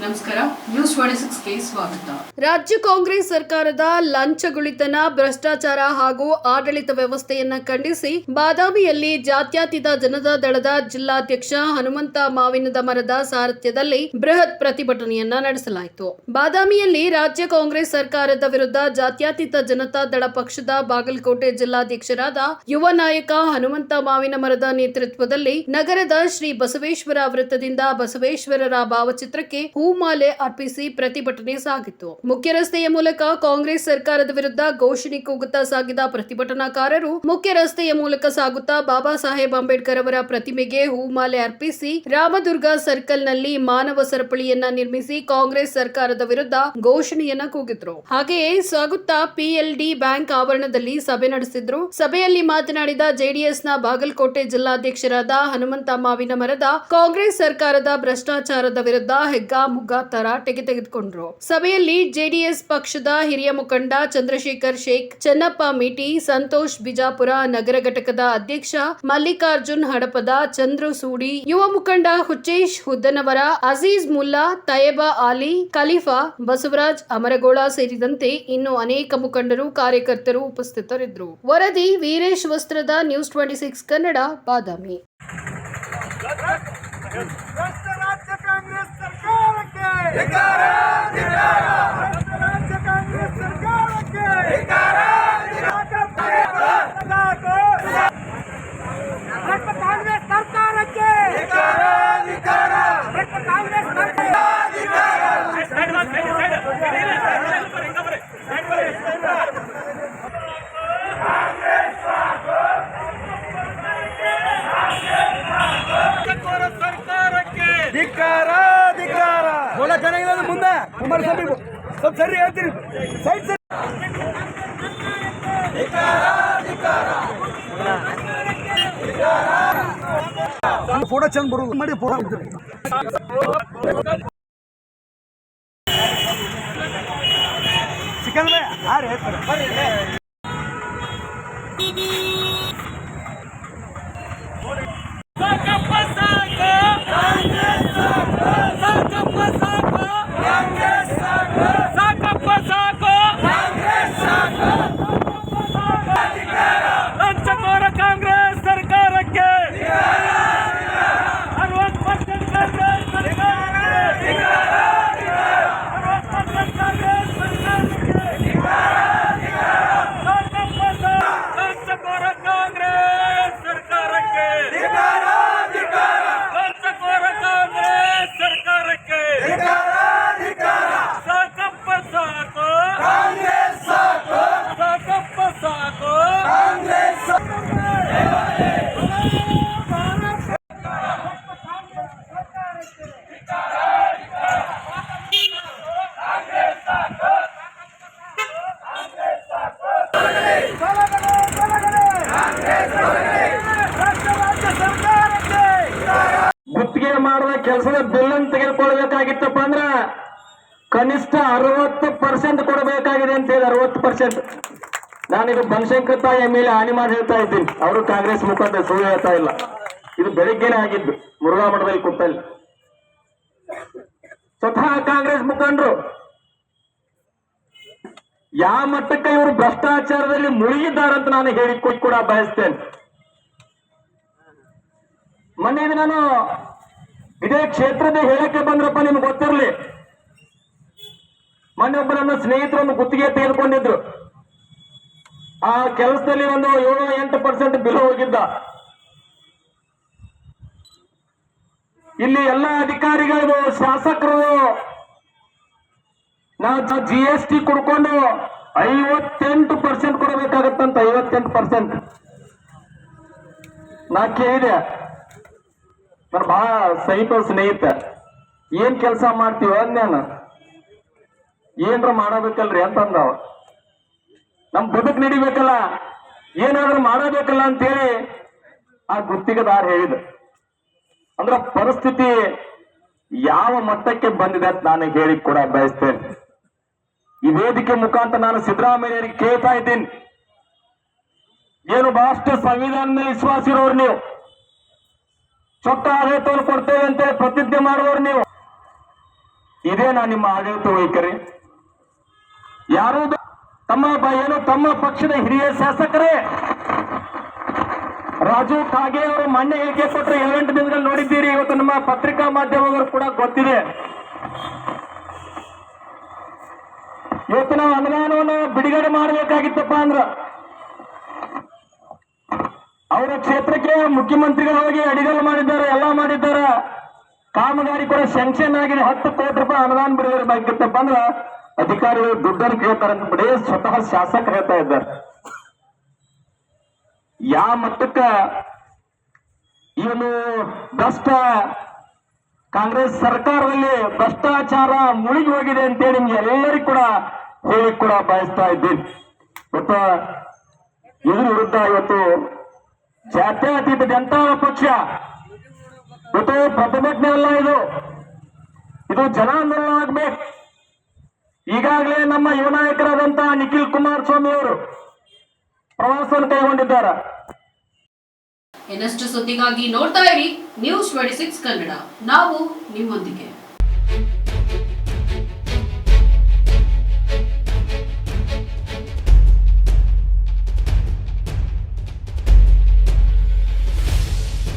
ನಮಸ್ಕಾರ, ನ್ಯೂಸ್ 26ಗೆ ಸ್ವಾಗತ. ರಾಜ್ಯ ಕಾಂಗ್ರೆಸ್ ಸರ್ಕಾರದ ಲಂಚಗುಳಿತನ, ಭ್ರಷ್ಟಾಚಾರ ಹಾಗೂ ಆಡಳಿತ ವ್ಯವಸ್ಥೆಯನ್ನ ಖಂಡಿಸಿ ಬಾದಾಮಿಯಲ್ಲಿ ಜಾತ್ಯತೀತ ಜನತಾ ದಳದ ಜಿಲ್ಲಾಧ್ಯಕ್ಷ ಹನುಮಂತ ಮಾವಿನದ ಮರದ ಸಾರಥ್ಯದಲ್ಲಿ ಬೃಹತ್ ಪ್ರತಿಭಟನೆಯನ್ನ ನಡೆಸಲಾಯಿತು. ಬಾದಾಮಿಯಲ್ಲಿ ರಾಜ್ಯ ಕಾಂಗ್ರೆಸ್ ಸರ್ಕಾರದ ವಿರುದ್ಧ ಜಾತ್ಯತೀತ ಜನತಾ ದಳ ಪಕ್ಷದ ಬಾಗಲಕೋಟೆ ಜಿಲ್ಲಾಧ್ಯಕ್ಷರಾದ ಯುವ ನಾಯಕ ಹನುಮಂತ ಮಾವಿನ ಮರದ ನೇತೃತ್ವದಲ್ಲಿ ನಗರದ ಶ್ರೀ ಬಸವೇಶ್ವರ ವೃತ್ತದಿಂದ ಬಸವೇಶ್ವರರ ಭಾವಚಿತ್ರಕ್ಕೆ ಹೂಮಾಲೆ ಅರ್ಪಿಸಿ ಪ್ರತಿಭಟನೆ ಸಾಗಿತು. ಮುಖ್ಯ ರಸ್ತೆಯ ಮೂಲಕ ಕಾಂಗ್ರೆಸ್ ಸರ್ಕಾರದ ವಿರುದ್ಧ ಘೋಷಣೆ ಕೂಗುತ್ತಾ ಸಾಗಿದ ಪ್ರತಿಭಟನಾಕಾರರು ಮುಖ್ಯ ರಸ್ತೆಯ ಮೂಲಕ ಸಾಗುತ್ತಾ ಬಾಬಾ ಸಾಹೇಬ್ ಅಂಬೇಡ್ಕರ್ ಅವರ ಪ್ರತಿಮೆಗೆ ಹೂಮಾಲೆ ಅರ್ಪಿಸಿ ರಾಮದುರ್ಗ ಸರ್ಕಲ್ ನಲ್ಲಿ ಮಾನವ ಸರಪಳಿಯನ್ನ ನಿರ್ಮಿಸಿ ಕಾಂಗ್ರೆಸ್ ಸರ್ಕಾರದ ವಿರುದ್ಧ ಘೋಷಣೆಯನ್ನ ಕೂಗಿದ್ರು. ಹಾಗೆಯೇ ಸಾಗುತ್ತಾ ಪಿಎಲ್ಡಿ ಬ್ಯಾಂಕ್ ಆವರಣದಲ್ಲಿ ಸಭೆ ನಡೆಸಿದ್ರು. ಸಭೆಯಲ್ಲಿ ಮಾತನಾಡಿದ ಜೆಡಿಎಸ್ನ ಬಾಗಲಕೋಟೆ ಜಿಲ್ಲಾಧ್ಯಕ್ಷರಾದ ಹನುಮಂತ ಮಾವಿನ ಮರದ ಕಾಂಗ್ರೆಸ್ ಸರ್ಕಾರದ ಭ್ರಷ್ಟಾಚಾರದ ವಿರುದ್ಧ ಮುಗ್ಗ ತರಾಟೆಗೆ ತೆಗೆದುಕೊಂಡ್ರು. ಸಭೆಯಲ್ಲಿ ಜೆಡಿಎಸ್ ಪಕ್ಷದ ಹಿರಿಯ ಮುಖಂಡ ಚಂದ್ರಶೇಖರ್ ಶೇಖ್, ಚೆನ್ನಪ್ಪ ಮೀಟಿ, ಸಂತೋಷ್ ಬಿಜಾಪುರ ನಗರ ಘಟಕದ ಅಧ್ಯಕ್ಷ ಮಲ್ಲಿಕಾರ್ಜುನ್ ಹಡಪದ, ಚಂದ್ರು ಸೂಡಿ, ಯುವ ಮುಖಂಡ ಹುಚ್ಚೇಶ್ ಹುದ್ದನವರ, ಅಜೀಜ್ ಮುಲ್ಲಾ, ತಯಬಾ ಆಲಿ, ಖಲೀಫಾ, ಬಸವರಾಜ್ ಅಮರಗೋಳ ಸೇರಿದಂತೆ ಇನ್ನು ಅನೇಕ ಮುಖಂಡರು, ಕಾರ್ಯಕರ್ತರು ಉಪಸ್ಥಿತರಿದ್ದರು. ವರದಿ ವೀರೇಶ್ ವಸ್ತ್ರದ ನ್ಯೂಸ್ 26 ಕನ್ನಡ, ಬಾದಾಮಿ. ರಾಜ್ಯ ಕಾಂಗ್ರೆಸ್ ಸರ್ಕಾರಕ್ಕೆ ಧಿಕ್ಕಾರ, ಧಿಕ್ಕಾರ. ರಾಜ್ಯ ಕಾಂಗ್ರೆಸ್ ಸರ್ಕಾರಕ್ಕೆ ಧಿಕ್ಕಾರ, ಕಾಂಗ್ರೆಸ್ ಸರ್ಕಾರಕ್ಕೆ ಧಿಕ್ಕಾರ, ಧಿಕ್ಕಾರ. ಕಾಂಗ್ರೆಸ್ ಧಿಕ್ಕಾರ, ಧಿಕ್ಕಾರ. ಒಳ್ಳೆ ಚೆನ್ನಾಗಿರೋದು ಮುಂದೆ ಕುಮಾರಸ್ವಾಮಿ ಸ್ವಲ್ಪ ಸರಿ ಹೇಳ್ತೀರಿ, ಸೈಡ್ ಸರಿ. ಫೋಟೋ ಚಂದ ಬರೋದು ಮಾಡಿ ಫೋಟೋ ಚಿಕನ್ ಯಾರು ಹೇಳ್ತಾರೆ. ಲಂಚಕೋರ ಕಾಂಗ್ರೆಸ್ ಸರ್ಕಾರಕ್ಕೆ 60% ಕಾಂಗ್ರೆಸ್ ಸರ್ಕಾರಕ್ಕೆ, 60% ಕಾಂಗ್ರೆಸ್ ಸರ್ಕಾರಕ್ಕೆ, ಲಂಚಕೋರ ಕಾಂಗ್ರೆಸ್ ಸರ್ಕಾರಕ್ಕೆ, ಲಂಚಕೋರ ಕಾಂಗ್ರೆಸ್ ಸರ್ಕಾರಕ್ಕೆ ಸಾಕಪ್ಪ ಸಾಕು, ಸಾಕಪ್ಪ ಸಾಕು. ಗುತ್ತಿಗೆ ಮಾಡುವ ಕೆಲಸದ ಬಿಲ್ ಅನ್ನು ತೆಗೆದುಕೊಳ್ಬೇಕಾಗಿತ್ತಪ್ಪ ಅಂದ್ರ ಕನಿಷ್ಠ 60% ಕೊಡಬೇಕಾಗಿದೆ ಅಂತ ಹೇಳಿ 60%. ನಾನಿದು ಬನಶಂಕರ್ ತಾಯಿ ಮೇಲೆ ಹಾನಿ ಮಾಡಿ ಹೇಳ್ತಾ ಇದ್ದೀನಿ, ಅವರು ಕಾಂಗ್ರೆಸ್ ಮುಖಂಡ ಸುಳ್ಳು ಹೇಳ್ತಾ ಇಲ್ಲ. ಇದು ಬೆಳಿಗ್ಗೆನೆ ಆಗಿದ್ದು ಮುರುಘಾ ಮಠದಲ್ಲಿ ಕೂತಲ್ಲಿ ಸ್ವತಃ ಕಾಂಗ್ರೆಸ್ ಮುಖಂಡರು ಯಾವ ಮಟ್ಟಕ್ಕೆ ಇವರು ಭ್ರಷ್ಟಾಚಾರದಲ್ಲಿ ಮುಳುಗಿದ್ದಾರಂತ ನಾನು ಹೇಳಿ ಕೂಡ ಬಯಸ್ತೇನೆ. ಮೊನ್ನೆ ನಾನು ಇದೇ ಕ್ಷೇತ್ರದ ಹೇಳಕ್ಕೆ ಬಂದ್ರಪ್ಪ, ನಿಮ್ಗೆ ಗೊತ್ತಿರಲಿ. ಮೊನ್ನೆ ಒಬ್ಬ ನನ್ನ ಸ್ನೇಹಿತರನ್ನು ಗುತ್ತಿಗೆ ತೆಗೆದುಕೊಂಡಿದ್ರು. ಆ ಕೆಲಸದಲ್ಲಿ ಒಂದು 7-8% ಬಿಲ್ ಹೋಗಿದ್ದ. ಇಲ್ಲಿ ಎಲ್ಲ ಅಧಿಕಾರಿಗಳು, ಶಾಸಕರು ನಾವು GST ಕೊಡ್ಕೊಂಡು 58% ಕೊಡಬೇಕಾಗತ್ತಂತ. 58% ನಾ ಕೇಳಿದೆ, ನನ್ನ ಬಹಳ ಸಹಿತ ಸ್ನೇಹಿತ, ಏನ್ ಕೆಲಸ ಮಾಡ್ತೀವ ನಾನು, ಏನ್ರ ಮಾಡಬೇಕಲ್ರಿ ಅಂತಂದವ. ನಮ್ ಬದುಕು ನಡಿಬೇಕಲ್ಲ, ಏನಾದ್ರೂ ಮಾಡಬೇಕಲ್ಲ ಅಂತೇಳಿ ಆ ಗುತ್ತಿಗೆದಾರ ಹೇಳಿದ. ಅಂದ್ರ ಪರಿಸ್ಥಿತಿ ಯಾವ ಮಟ್ಟಕ್ಕೆ ಬಂದಿದೆ ಅಂತ ನಾನು ಹೇಳಿ ಕೂಡ ಬಯಸ್ತೇನೆ. ಈ ವೇದಿಕೆ ಮುಖಾಂತರ ನಾನು ಸಿದ್ದರಾಮಯ್ಯರಿಗೆ ಕೇಳ್ತಾ ಇದ್ದೀನಿ, ಏನು ಬಹಳಷ್ಟು ಸಂವಿಧಾನ ಮೇಲೆ ವಿಶ್ವಾಸ ಇರೋರು ನೀವು, ಚೊಟ್ಟ ಆಡಳಿತವನ್ನು ಕೊಡ್ತೇವೆ ಅಂತ ಪ್ರತಿಜ್ಞೆ ಮಾಡುವವರು ನೀವು, ಇದೇನಾ ನಿಮ್ಮ ಆಡಳಿತ ವೈಖರಿ? ಯಾರು ತಮ್ಮ ಪಕ್ಷದ ಹಿರಿಯ ಶಾಸಕರೇ ರಾಜು ಕಾಗೆ ಅವರು ಮೊನ್ನೆ ಹೇಳಿಕೆ ಕೊಟ್ಟರೆ 7 ದಿನದಲ್ಲಿ ನೋಡಿದ್ದೀರಿ. ಇವತ್ತು ನಮ್ಮ ಪತ್ರಿಕಾ ಮಾಧ್ಯಮಗಳು ಕೂಡ ಗೊತ್ತಿದೆ. ಇವತ್ತು ನಾವು ಅನುದಾನವನ್ನು ಬಿಡುಗಡೆ ಮಾಡಬೇಕಾಗಿತ್ತಪ್ಪ ಅಂದ್ರ ಅವರ ಕ್ಷೇತ್ರಕ್ಕೆ ಮುಖ್ಯಮಂತ್ರಿಗಳು ಹೋಗಿ ಅಡಿಗಲ್ಲು ಮಾಡಿದ್ದಾರೆ, ಎಲ್ಲ ಮಾಡಿದ್ದಾರೆ. ಕಾಮಗಾರಿ ಕೂಡ ಸ್ಯಾಂಕ್ಷನ್ ಆಗಿದೆ. 10 ಕೋಟಿ ರೂಪಾಯಿ ಅನುದಾನ ಬಿಡುಗಡೆ ಆಗಿತ್ತಪ್ಪ ಅಂದ್ರ ಅಧಿಕಾರಿಗಳು ದುಡ್ಡನ್ನು ಕೇಳ್ತಾರಂತ ಬಿಡಿ ಸ್ವತಃ ಶಾಸಕರು ಹೇಳ್ತಾ ಇದ್ದಾರೆ. ಯಾವ ಮಟ್ಟಕ್ಕ ಇವನು ಕಾಂಗ್ರೆಸ್ ಸರ್ಕಾರದಲ್ಲಿ ಭ್ರಷ್ಟಾಚಾರ ಮುಳುಗಿ ಹೋಗಿದೆ ಅಂತೇಳಿ ನಿಮ್ಗೆ ಎಲ್ಲರಿಗೂ ಕೂಡ ಹೇಳಿ ಕೂಡ ಬಯಸ್ತಾ ಇದ್ದೀನಿ. ಇವತ್ತು ಇದ್ರ ವಿರುದ್ಧ ಇವತ್ತು ಜಾತ್ಯತೀತ ಜನತಾ ಪಕ್ಷ ಇವತ್ತು ಪ್ರತಿಭಟನೆ ಅಲ್ಲ, ಇದು ಜನಾಂದೋಲನ ಆಗ್ಬೇಕು. ಈಗಾಗಲೇ ನಮ್ಮ ಯುವ ನಾಯಕರಾದಂತಹ ನಿಖಿಲ್ ಕುಮಾರಸ್ವಾಮಿ ಅವರು ಪ್ರವಾಸವನ್ನು ಕೈಗೊಂಡಿದ್ದಾರೆ. ಇನ್ನಷ್ಟು ಸುದ್ದಿಗಾಗಿ ನೋಡ್ತಾ ಇರಿ ನ್ಯೂಸ್ 26 ಕನ್ನಡ. ನಾವು ನಿಮ್ಮೊಂದಿಗೆ.